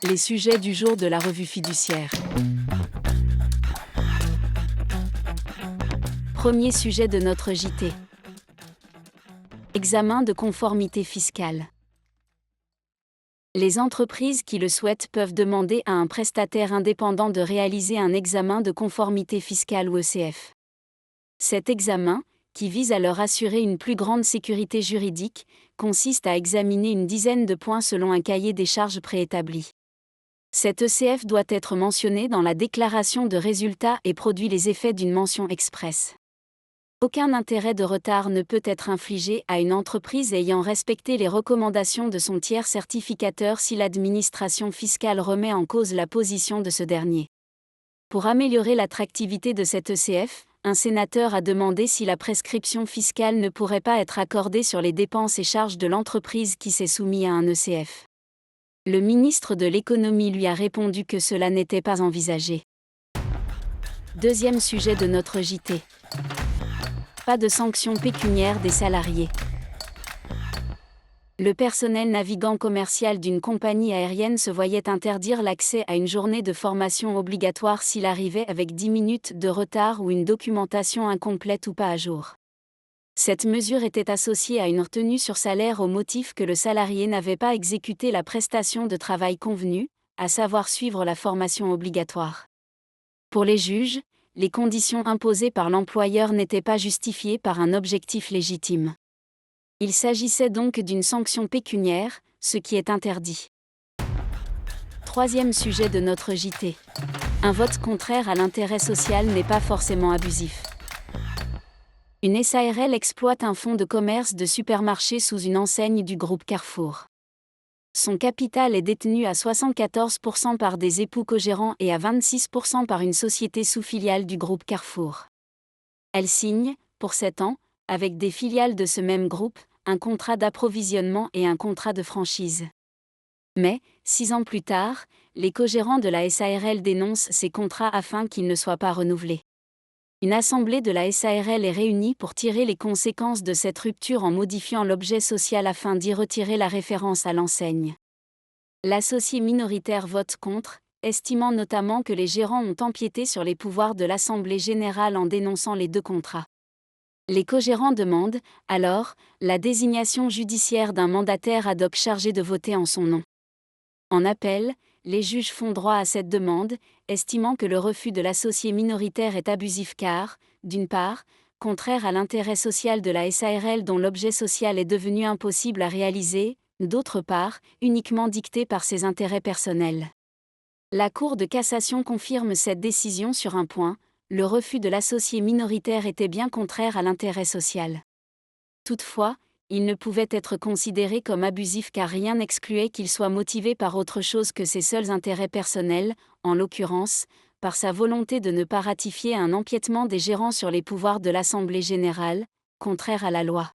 Les sujets du jour de la revue fiduciaire. Premier sujet de notre JT. Examen de conformité fiscale. Les entreprises qui le souhaitent peuvent demander à un prestataire indépendant de réaliser un examen de conformité fiscale ou ECF. Cet examen, qui vise à leur assurer une plus grande sécurité juridique, consiste à examiner une dizaine de points selon un cahier des charges préétabli. Cet ECF doit être mentionné dans la déclaration de résultats et produit les effets d'une mention expresse. Aucun intérêt de retard ne peut être infligé à une entreprise ayant respecté les recommandations de son tiers certificateur si l'administration fiscale remet en cause la position de ce dernier. Pour améliorer l'attractivité de cet ECF, un sénateur a demandé si la prescription fiscale ne pourrait pas être accordée sur les dépenses et charges de l'entreprise qui s'est soumise à un ECF. Le ministre de l'Économie lui a répondu que cela n'était pas envisagé. Deuxième sujet de notre JT. Pas de sanctions pécuniaires des salariés. Le personnel navigant commercial d'une compagnie aérienne se voyait interdire l'accès à une journée de formation obligatoire s'il arrivait avec 10 minutes de retard ou une documentation incomplète ou pas à jour. Cette mesure était associée à une retenue sur salaire au motif que le salarié n'avait pas exécuté la prestation de travail convenue, à savoir suivre la formation obligatoire. Pour les juges, les conditions imposées par l'employeur n'étaient pas justifiées par un objectif légitime. Il s'agissait donc d'une sanction pécuniaire, ce qui est interdit. Troisième sujet de notre JT. Un vote contraire à l'intérêt social n'est pas forcément abusif. Une SARL exploite un fonds de commerce de supermarché sous une enseigne du groupe Carrefour. Son capital est détenu à 74% par des époux cogérants et à 26% par une société sous-filiale du groupe Carrefour. Elle signe, pour 7 ans, avec des filiales de ce même groupe, un contrat d'approvisionnement et un contrat de franchise. Mais, 6 ans plus tard, les cogérants de la SARL dénoncent ces contrats afin qu'ils ne soient pas renouvelés. Une assemblée de la SARL est réunie pour tirer les conséquences de cette rupture en modifiant l'objet social afin d'y retirer la référence à l'enseigne. L'associé minoritaire vote contre, estimant notamment que les gérants ont empiété sur les pouvoirs de l'Assemblée générale en dénonçant les 2 contrats. Les cogérants demandent, alors, la désignation judiciaire d'un mandataire ad hoc chargé de voter en son nom. En appel, les juges font droit à cette demande, estimant que le refus de l'associé minoritaire est abusif car, d'une part, contraire à l'intérêt social de la SARL dont l'objet social est devenu impossible à réaliser, d'autre part, uniquement dicté par ses intérêts personnels. La Cour de cassation confirme cette décision sur un point, le refus de l'associé minoritaire était bien contraire à l'intérêt social. Toutefois, il ne pouvait être considéré comme abusif car rien n'excluait qu'il soit motivé par autre chose que ses seuls intérêts personnels, en l'occurrence, par sa volonté de ne pas ratifier un empiétement des gérants sur les pouvoirs de l'Assemblée générale, contraire à la loi.